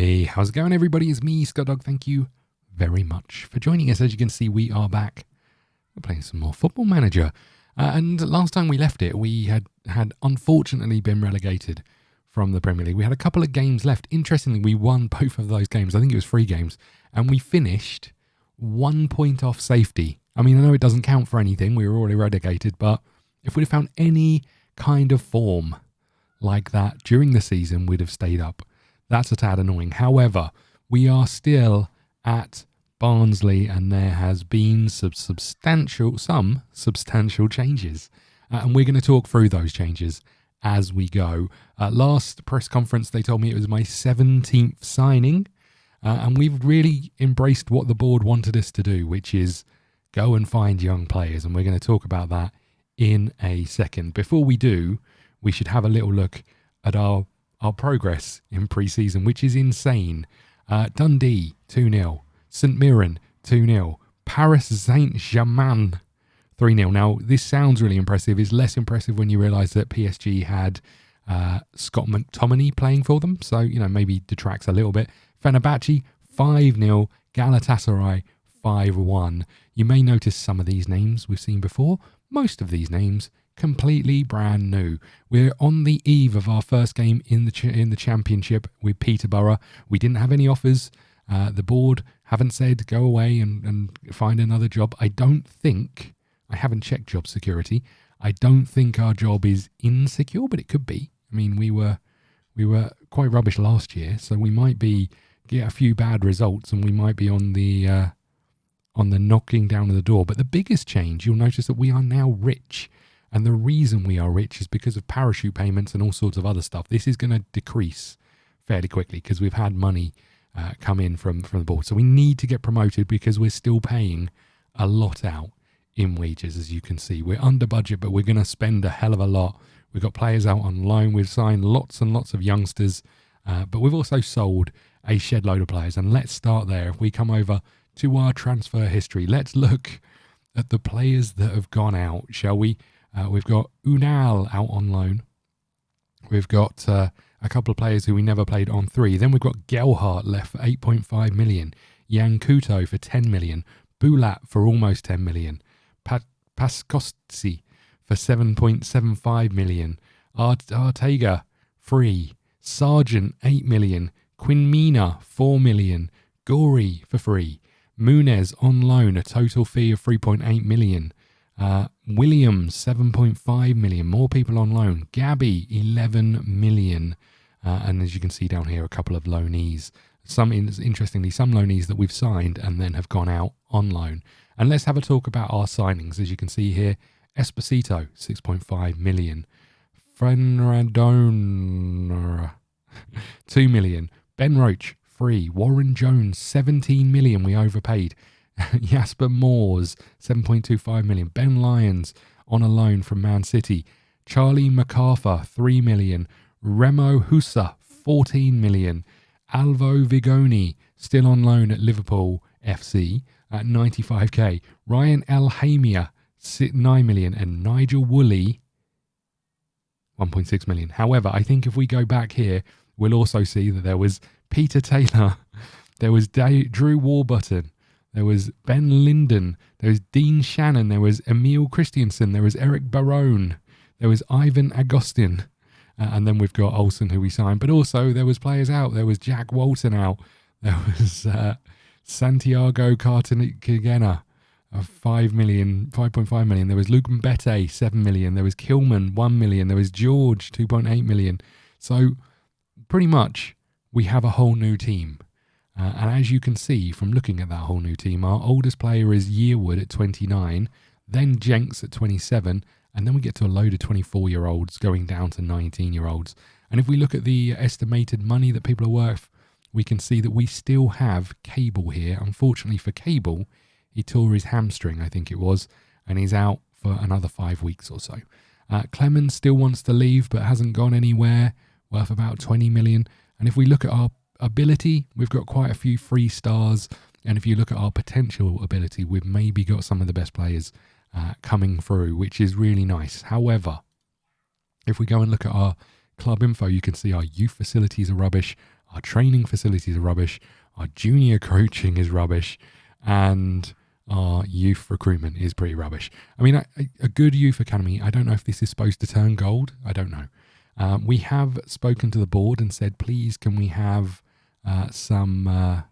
Hey, how's it going, everybody? It's me, ScottDog. Thank you very much for joining us. As you can see, we are back. We're playing some more Football Manager. And last time we left it, we had unfortunately been relegated from the Premier League. We had a couple of games left. Interestingly, we won both of those games. I think it was 3 games. And we finished 1 point off safety. I mean, I know it doesn't count for anything. We were already relegated. But if we'd have found any kind of form like that during the season, we'd have stayed up. That's a tad annoying. However, we are still at Barnsley and there has been some substantial changes. And we're going to talk through those changes as we go. Last press conference, they told me it was my 17th signing. And we've really embraced what the board wanted us to do, which is go and find young players. And we're going to talk about that in a second. Before we do, we should have a little look at our progress in pre-season, which is insane. Dundee 2-0, St Mirren 2-0, Paris Saint-Germain 3-0. Now, this sounds really impressive. It's less impressive when you realise that PSG had Scott McTominay playing for them, so, you know, maybe detracts a little bit. Fenerbahce 5-0, Galatasaray 5-1. You may notice some of these names we've seen before. Most of these names completely brand new. We're on the eve of our first game in the championship with Peterborough. We didn't have any offers. The board haven't said go away and find another job. I haven't checked job security. I don't think our job is insecure, but it could be. I mean, we were quite rubbish last year, so we might get a few bad results and we might be on the knocking down of the door. But the biggest change, you'll notice that we are now rich. And the reason we are rich is because of parachute payments and all sorts of other stuff. This is going to decrease fairly quickly because we've had money come in from the board. So we need to get promoted because we're still paying a lot out in wages, as you can see. We're under budget, but we're going to spend a hell of a lot. We've got players out on loan. We've signed lots and lots of youngsters, but we've also sold a shed load of players. And let's start there. If we come over to our transfer history, let's look at the players that have gone out, shall we? We've got Unal out on loan. We've got a couple of players who we never played on 3. Then we've got Gelhardt left for 8.5 million. Yankuto for 10 million. Bulat for almost 10 million. Paskostsi for 7.75 million. Artega, free. Sargent, 8 million. Quinmina, 4 million. Gori for free. Munez on loan, a total fee of 3.8 million. Williams 7.5 million. More people on loan. Gabby 11 million. And as you can see down here, a couple of loanees. Interestingly, some loanees that we've signed and then have gone out on loan. And let's have a talk about our signings. As you can see here, Esposito 6.5 million. Frenradon 2 million. Ben Roach free. Warren Jones 17 million. We overpaid. Jasper Moores, 7.25 million. Ben Lyons on a loan from Man City. Charlie MacArthur, 3 million. Remo Husa, 14 million. Alvo Vigoni, still on loan at Liverpool FC at 95k. Ryan Elhamia, 9 million. And Nigel Woolley, 1.6 million. However, I think if we go back here, we'll also see that there was Peter Taylor, there was Drew Warburton, there was Ben Linden, there was Dean Shannon, there was Emil Christiansen, there was Eric Barone, there was Ivan Agostin, and then we've got Olsen, who we signed. But also there was players out. There was Jack Walton out. There was Santiago Cartagena, 5.5 million. There was Luke Mbete, 7 million. There was Kilman, 1 million. There was George, 2.8 million. So pretty much we have a whole new team. And as you can see from looking at that whole new team, our oldest player is Yearwood at 29, then Jenks at 27, and then we get to a load of 24-year-olds going down to 19-year-olds. And if we look at the estimated money that people are worth, we can see that we still have Cable here. Unfortunately for Cable, he tore his hamstring, I think it was, and he's out for another 5 weeks or so. Clemens still wants to leave but hasn't gone anywhere, worth about 20 million. And if we look at our ability, we've got quite a few 3 stars, and if you look at our potential ability, we've maybe got some of the best players coming through, which is really nice. However, if we go and look at our club info, you can see our youth facilities are rubbish, Our training facilities are rubbish. Our junior coaching is rubbish. And our youth recruitment is pretty rubbish. I mean, a good youth academy, I don't know if this is supposed to turn gold. I don't know. We have spoken to the board and said, please, can we have some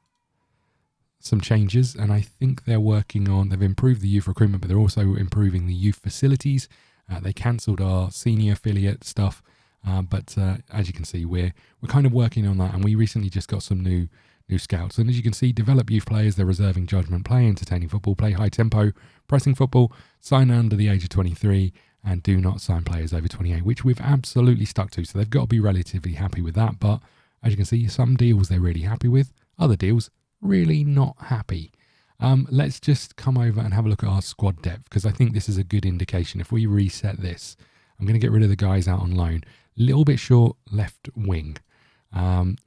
changes? And I think they've improved the youth recruitment, but they're also improving the youth facilities. They cancelled our senior affiliate stuff. But as you can see, we're kind of working on that. And we recently just got some new scouts. And as you can see, develop youth players, they're reserving judgment, play entertaining football, play high tempo, pressing football, sign under the age of 23, and do not sign players over 28, which we've absolutely stuck to. So they've got to be relatively happy with that. But as you can see, some deals they're really happy with, other deals really not happy. Let's just come over and have a look at our squad depth, because I think this is a good indication. If we reset this, I'm going to get rid of the guys out on loan. Little bit short left wing.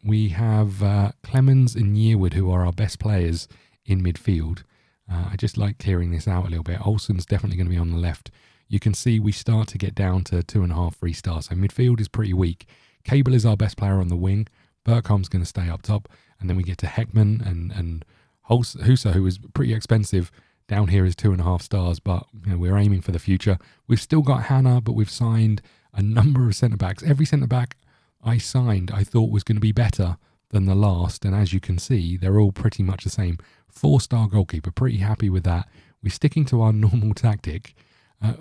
We have Clemens and Yearwood, who are our best players in midfield. I just like clearing this out a little bit. Olsen's definitely going to be on the left. You can see we start to get down to 2.5, 3 stars. So midfield is pretty weak. Cable is our best player on the wing. Burkholm's going to stay up top. And then we get to Heckman and Husa, who is pretty expensive. Down here is 2.5 stars, but we're aiming for the future. We've still got Hannah, but we've signed a number of centre-backs. Every centre-back I signed I thought was going to be better than the last, and as you can see, they're all pretty much the same. 4-star goalkeeper, pretty happy with that. We're sticking to our normal tactic.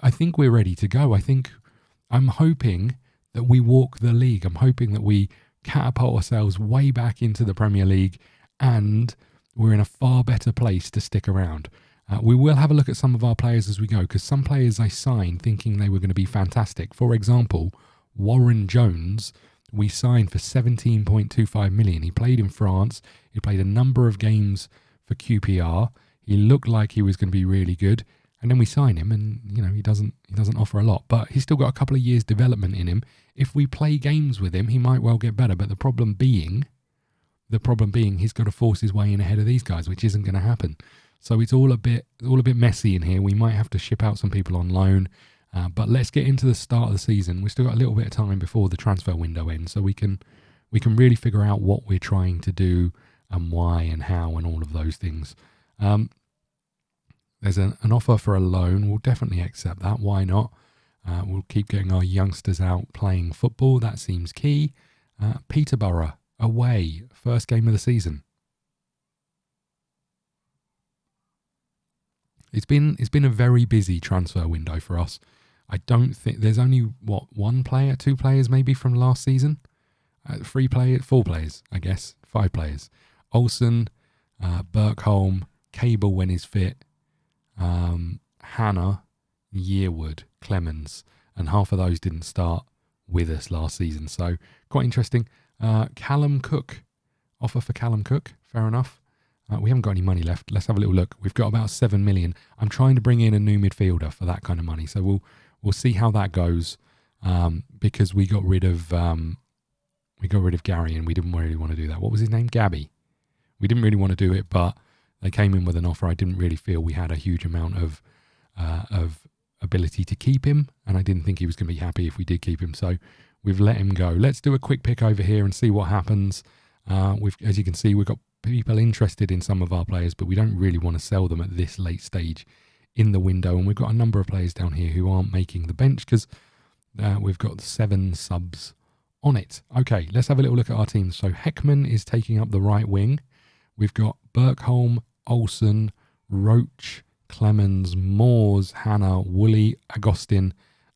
I think we're ready to go. I'm hoping that we walk the league. I'm hoping that we catapult ourselves way back into the Premier League, and we're in a far better place to stick around. We will have a look at some of our players as we go, because some players I signed thinking they were going to be fantastic. For example, Warren Jones, we signed for 17.25 million. He played in France. He played a number of games for QPR. He looked like he was going to be really good. And then we sign him, and he doesn't offer a lot. But he's still got a couple of years development in him. If we play games with him, he might well get better. But the problem being he's got to force his way in ahead of these guys, which isn't going to happen. So it's all a bit messy in here. We might have to ship out some people on loan. But let's get into the start of the season. We've still got a little bit of time before the transfer window ends, so we can really figure out what we're trying to do and why and how and all of those things. There's an offer for a loan. We'll definitely accept that. Why not? We'll keep getting our youngsters out playing football. That seems key. Peterborough away, first game of the season. It's been a very busy transfer window for us. I don't think there's only two players maybe from last season. 4 players, I guess, 5 players. Olsen, Burkholm, Cable when he's fit, Hannah, Yearwood, Clemens, and half of those didn't start with us last season. So quite interesting. Callum Cook, offer for Callum Cook, fair enough. We haven't got any money left. Let's have a little look. We've got about 7 million. I'm trying to bring in a new midfielder for that kind of money. So we'll see how that goes. Because we got rid of Gary and we didn't really want to do that. What was his name? Gabby. We didn't really want to do it, but they came in with an offer. I didn't really feel we had a huge amount of ability to keep him, and I didn't think he was going to be happy if we did keep him. So we've let him go. Let's do a quick pick over here and see what happens. As you can see, we've got people interested in some of our players, but we don't really want to sell them at this late stage in the window. And we've got a number of players down here who aren't making the bench because we've got 7 subs on it. Okay, let's have a little look at our team. So Heckman is taking up the right wing. We've got Burkholm, Olsen, Roach, Clemens, Moores, Hannah, Woolley, Agostin,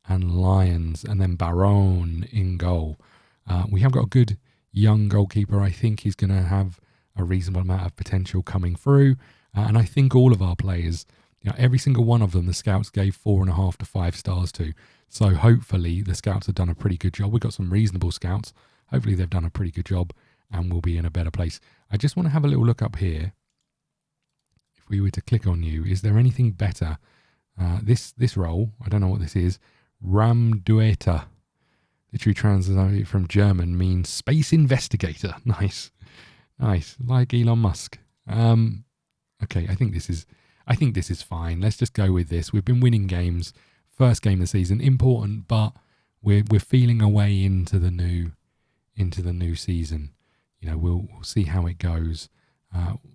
and Lyons, and then Barone in goal. We have got a good young goalkeeper. I think he's going to have a reasonable amount of potential coming through. And I think all of our players, every single one of them, the scouts gave 4.5 to 5 stars to. So hopefully the scouts have done a pretty good job. We've got some reasonable scouts. Hopefully they've done a pretty good job and we'll be in a better place. I just want to have a little look up here. If we were to click on you, is there anything better? This role, I don't know what this is. Ramdueta, literally translated from German, means space investigator. Nice. Like Elon Musk. Okay, I think this is fine. Let's just go with this. We've been winning games. First game of the season, important, but we're feeling our way into the new season. we'll see how it goes.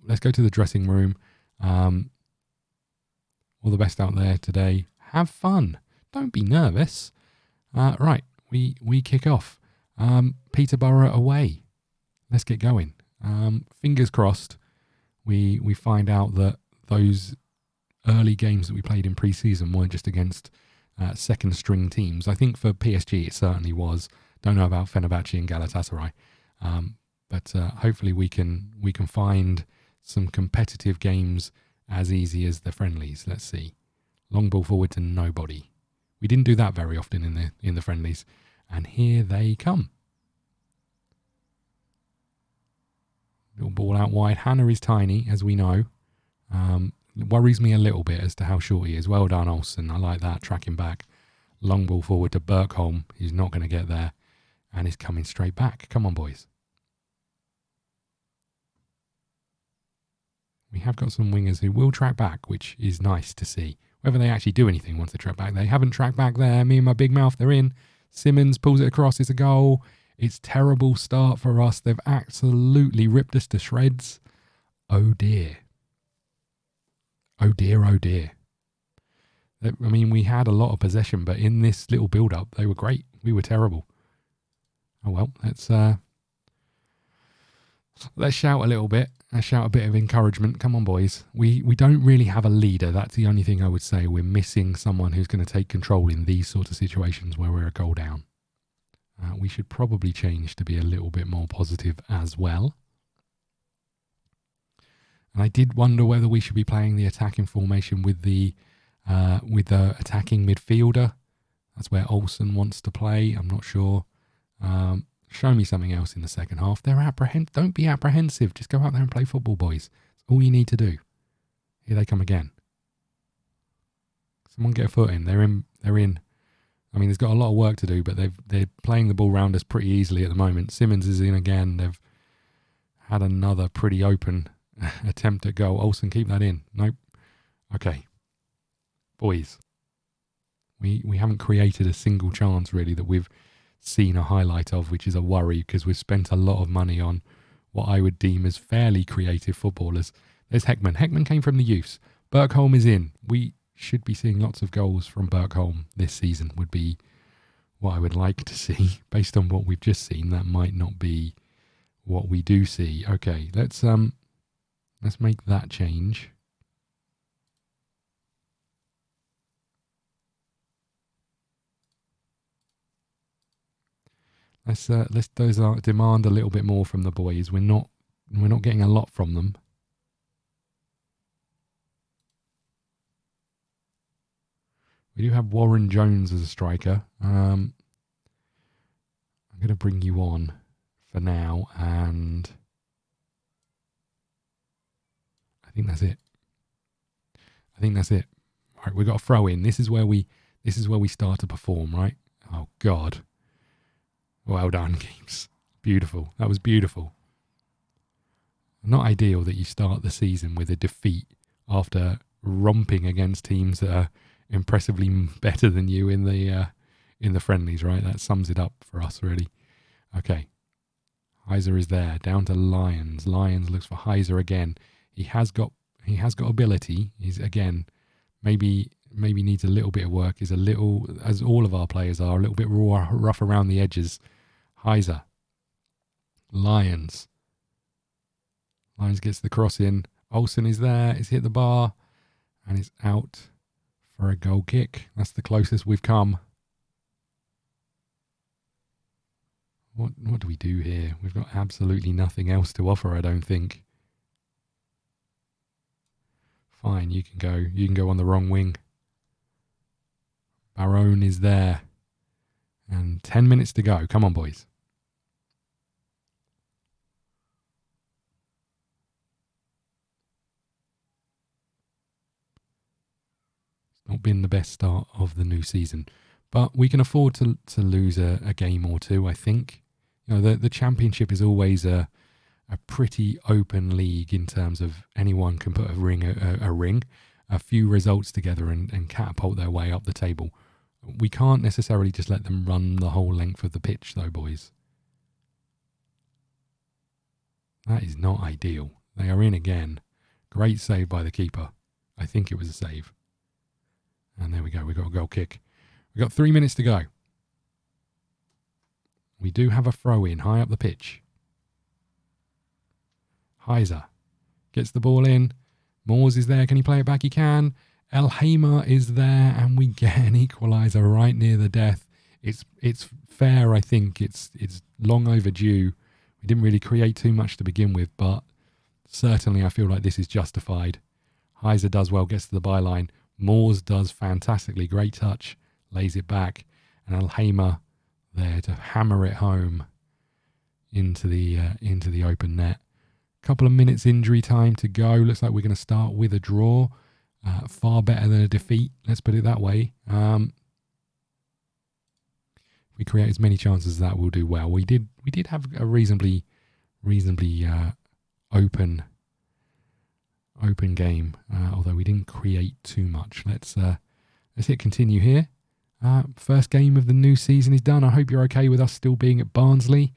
Let's go to the dressing room. All the best out there today. Have fun. Don't be nervous. Right, we kick off. Peterborough away. Let's get going. Fingers crossed. We find out that those early games that we played in pre-season weren't just against second string teams. I think for PSG it certainly was. Don't know about Fenerbahce and Galatasaray. But hopefully we can find some competitive games as easy as the friendlies. Let's see. Long ball forward to nobody. We didn't do that very often in the friendlies. And here they come. Little ball out wide. Hannah is tiny, as we know. It worries me a little bit as to how short he is. Well done, Olsen. I like that. Tracking back. Long ball forward to Berkholm. He's not going to get there. And he's coming straight back. Come on, boys. We have got some wingers who will track back, which is nice to see. Whether they actually do anything once they track back. They haven't tracked back there. Me and my big mouth, they're in. Simmons pulls it across. It's a goal. It's terrible start for us. They've absolutely ripped us to shreds. Oh dear. Oh dear, oh dear. I mean, we had a lot of possession, but in this little build-up, they were great. We were terrible. Oh well, let's shout a little bit. Let's shout a bit of encouragement. Come on, boys. We don't really have a leader. That's the only thing I would say. We're missing someone who's going to take control in these sorts of situations where we're a goal down. We should probably change to be a little bit more positive as well. And I did wonder whether we should be playing the attacking formation with the attacking midfielder. That's where Olsen wants to play. I'm not sure. Show me something else in the second half. Don't be apprehensive. Just go out there and play football, boys. That's all you need to do. Here they come again. Someone get a foot in. They're in. I mean, there's got a lot of work to do, but they're playing the ball round us pretty easily at the moment. Simmons is in again. They've had another pretty open attempt at goal. Olsen, keep that in. Nope. Okay. Boys. We haven't created a single chance, really, that we've seen a highlight of, which is a worry because we've spent a lot of money on what I would deem as fairly creative footballers. There's Heckman. Heckman came from the youths. Berkholm is in. We should be seeing lots of goals from Berkholm this season would be what I would like to see. Based on what we've just seen, that might not be what we do see. Okay, let's make that change. Let's demand a little bit more from the boys. We're not getting a lot from them. We do have Warren Jones as a striker. I'm going to bring you on for now, and I think that's it. All right, we've got a throw in. This is where we start to perform, right? Oh God. Well done, Keeps. Beautiful. That was beautiful. Not ideal that you start the season with a defeat after romping against teams that are impressively better than you in the friendlies, right? That sums it up for us, really. Okay. Heiser is there. Down to Lyons. Lyons looks for Heiser again. He has got ability. He's again maybe needs a little bit of work. Is a little, as all of our players are, a little bit rough around the edges. Heiser. Lyons. Lyons gets the cross in. Olsen is there. It's hit the bar. And it's out for a goal kick. That's the closest we've come. What do we do here? We've got absolutely nothing else to offer, I don't think. Fine, you can go. You can go on the wrong wing. Barone is there. And 10 minutes to go. Come on, boys. It's not been the best start of the new season. But we can afford to lose a game or two, I think. You know, the Championship is always a pretty open league in terms of anyone can put a few results together and catapult their way up the table. We can't necessarily just let them run the whole length of the pitch, though, boys. That is not ideal. They are in again. Great save by the keeper. I think it was a save. And there we go. We got a goal kick. We've got 3 minutes to go. We do have a throw in high up the pitch. Heiser gets the ball in. Moores is there. Can he play it back? He can. El Hamer is there, and we get an equaliser right near the death. It's fair, I think. It's long overdue. We didn't really create too much to begin with, but certainly I feel like this is justified. Heiser does well, gets to the byline. Moores does fantastically. Great touch. Lays it back. And El Hamer there to hammer it home into the open net. Couple of minutes injury time to go. Looks like we're going to start with a draw. Far better than a defeat. Let's put it that way. If we create as many chances as that, we'll do well. We did have a reasonably open game, although we didn't create too much. Let's hit continue here. First game of the new season is done. I hope you're okay with us still being at Barnsley.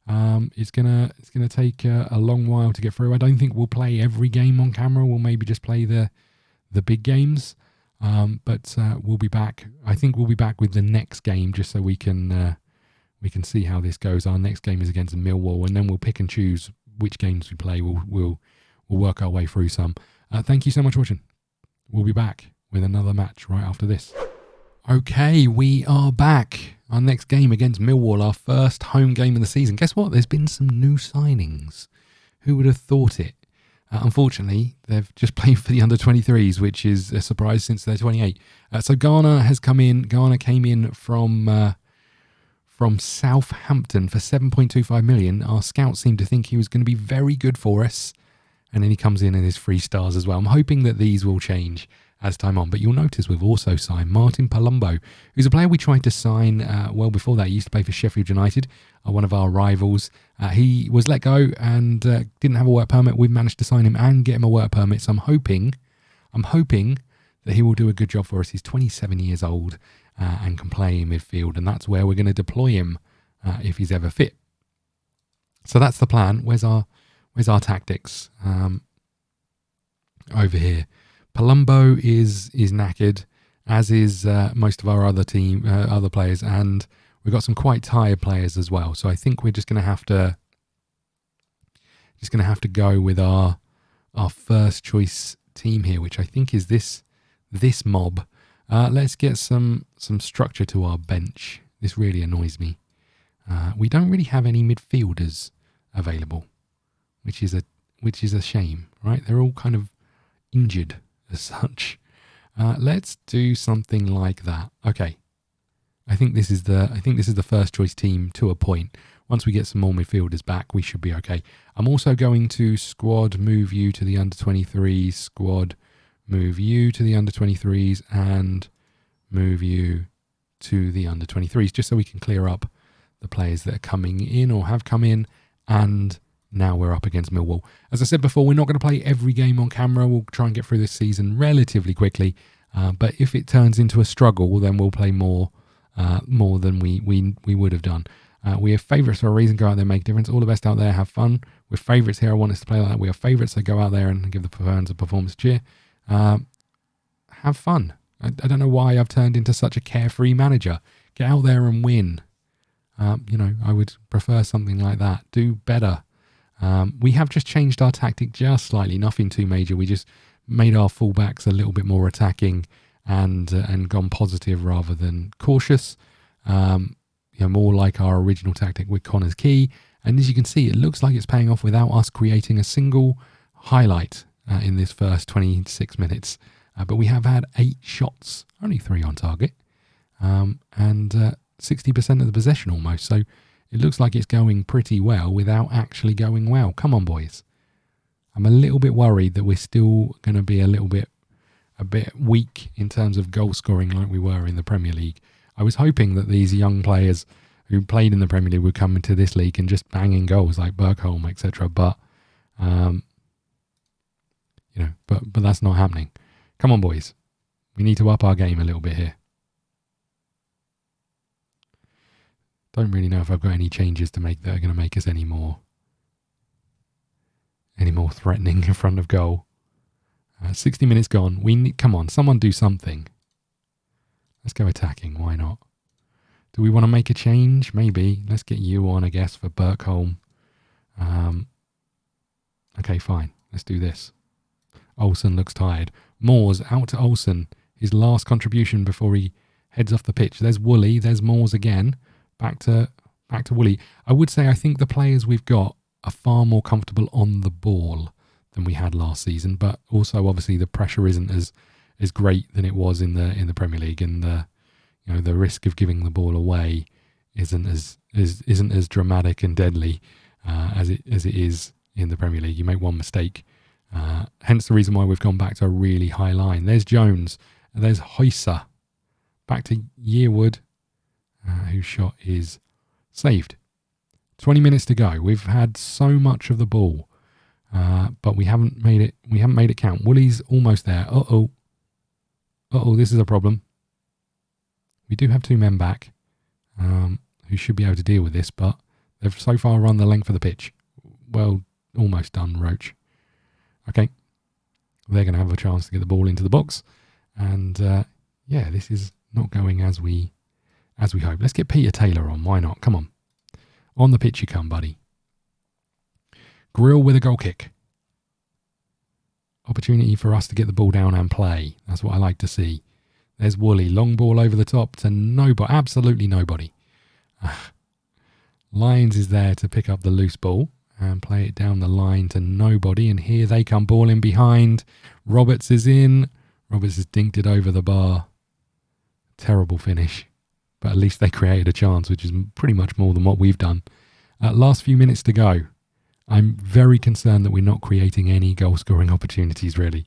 It's gonna take a long while to get through. I don't think we'll play every game on camera. We'll maybe just play the big games. But we'll be back. I think we'll be back with the next game just so we can see how this goes. Our next game is against Millwall, and then we'll pick and choose which games we play. We'll work our way through some. Thank you so much for watching. We'll be back with another match right after this. Okay, we are back. Our next game against Millwall, our first home game of the season. Guess what? There's been some new signings. Who would have thought it? Unfortunately, they've just played for the under-23s, which is a surprise since they're 28. So Garner has come in. Garner came in from Southampton for 7.25 million. Our scouts seemed to think he was going to be very good for us. And then he comes in and is 3 stars as well. I'm hoping that these will change as time on. But you'll notice we've also signed Martin Palumbo, who's a player we tried to sign well before that. He used to play for Sheffield United, one of our rivals. He was let go and didn't have a work permit. We've managed to sign him and get him a work permit. So I'm hoping that he will do a good job for us. He's 27 years old and can play in midfield. And that's where we're going to deploy him if he's ever fit. So that's the plan. Where's our tactics? Over here. Palumbo is knackered, as is most of our other players, and we've got some quite tired players as well. So I think we're just going to have to go with our first choice team here, which I think is this mob. Let's get some structure to our bench. This really annoys me. We don't really have any midfielders available, which is a shame, right? They're all kind of injured as such. Let's do something like that. Okay. I think this is the first choice team to a point. Once we get some more midfielders back, we should be okay. I'm also going to squad move you to the under-23s, squad move you to the under-23s, and move you to the under-23s, just so we can clear up the players that are coming in or have come in. And now we're up against Millwall. As I said before, we're not going to play every game on camera. We'll try and get through this season relatively quickly. But if it turns into a struggle, then we'll play more than we would have done. We have favourites for a reason. Go out there, make a difference. All the best out there, have fun. We're favourites here. I want us to play like that. We are favourites, so go out there and give the fans a performance cheer. Have fun. I don't know why I've turned into such a carefree manager. Get out there and win. I would prefer something like that. Do better. We have just changed our tactic just slightly, nothing too major. We just made our fullbacks a little bit more attacking and gone positive rather than cautious. More like our original tactic with Connor's Key. And as you can see, it looks like it's paying off without us creating a single highlight in this first 26 minutes. But we have had 8 shots, only 3 on target, and 60% of the possession almost. So it looks like it's going pretty well without actually going well. Come on, boys. I'm a little bit worried that we're still going to be a bit weak in terms of goal scoring like we were in the Premier League. I was hoping that these young players who played in the Premier League would come into this league and just bang in goals like Bergholm, etc. But that's not happening. Come on, boys. We need to up our game a little bit here. Don't really know if I've got any changes to make that are going to make us any more any more threatening in front of goal. 60 minutes gone. Come on, someone do something. Let's go attacking. Why not? Do we want to make a change? Maybe. Let's get you on, I guess, for Berkholm. Okay, fine. Let's do this. Olsen looks tired. Moores out to Olsen. His last contribution before he heads off the pitch. There's Woolley. There's Moores again. Back to Woolley. I would say I think the players we've got are far more comfortable on the ball than we had last season, but also obviously the pressure isn't as great than it was in the Premier League, and the risk of giving the ball away isn't as dramatic and deadly as it is in the Premier League. You make one mistake, hence the reason why we've gone back to a really high line. There's Jones, and there's Hoyser, back to Yearwood, whose shot is saved. 20 minutes to go. We've had so much of the ball, but we haven't made it. We haven't made it count. Woolley's almost there. This is a problem. We do have 2 men back who should be able to deal with this, but they've so far run the length of the pitch. Well, almost done, Roach. Okay, they're going to have a chance to get the ball into the box, and this is not going as we hope. Let's get Peter Taylor on. Why not? Come on. On the pitch you come, buddy. Grill with a goal kick. Opportunity for us to get the ball down and play. That's what I like to see. There's Woolley. Long ball over the top to nobody. Absolutely nobody. Lyons is there to pick up the loose ball and play it down the line to nobody. And here they come, ball in behind. Roberts is in. Roberts has dinked it over the bar. Terrible finish. But at least they created a chance, which is pretty much more than what we've done. Last few minutes to go. I'm very concerned that we're not creating any goal-scoring opportunities, really.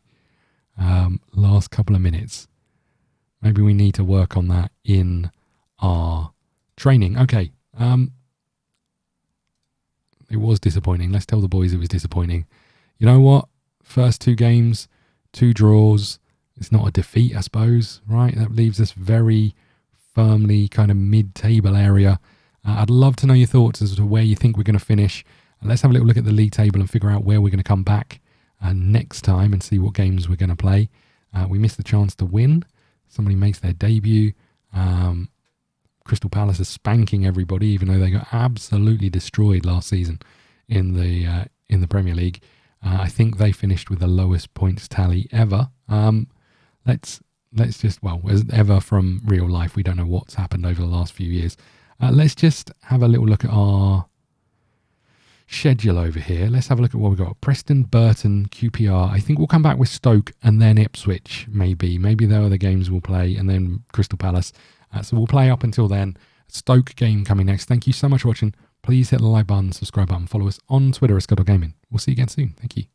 Last couple of minutes. Maybe we need to work on that in our training. Okay. It was disappointing. Let's tell the boys it was disappointing. You know what? First 2 games, 2 draws. It's not a defeat, I suppose, right? That leaves us very firmly kind of mid-table area. I'd love to know your thoughts as to where you think we're going to finish. Let's have a little look at the league table and figure out where we're going to come back next time and see what games we're going to play. We missed the chance to win. Somebody makes their debut. Crystal Palace is spanking everybody, even though they got absolutely destroyed last season in the Premier League. I think they finished with the lowest points tally ever. Let's just, as ever from real life, we don't know what's happened over the last few years. Let's just have a little look at our schedule over here. Let's have a look at what we've got. Preston, Burton, QPR. I think we'll come back with Stoke and then Ipswich, maybe. Maybe there are the games we'll play, and then Crystal Palace. So we'll play up until then. Stoke game coming next. Thank you so much for watching. Please hit the like button, subscribe button, follow us on Twitter at ScottDogGaming. We'll see you again soon. Thank you.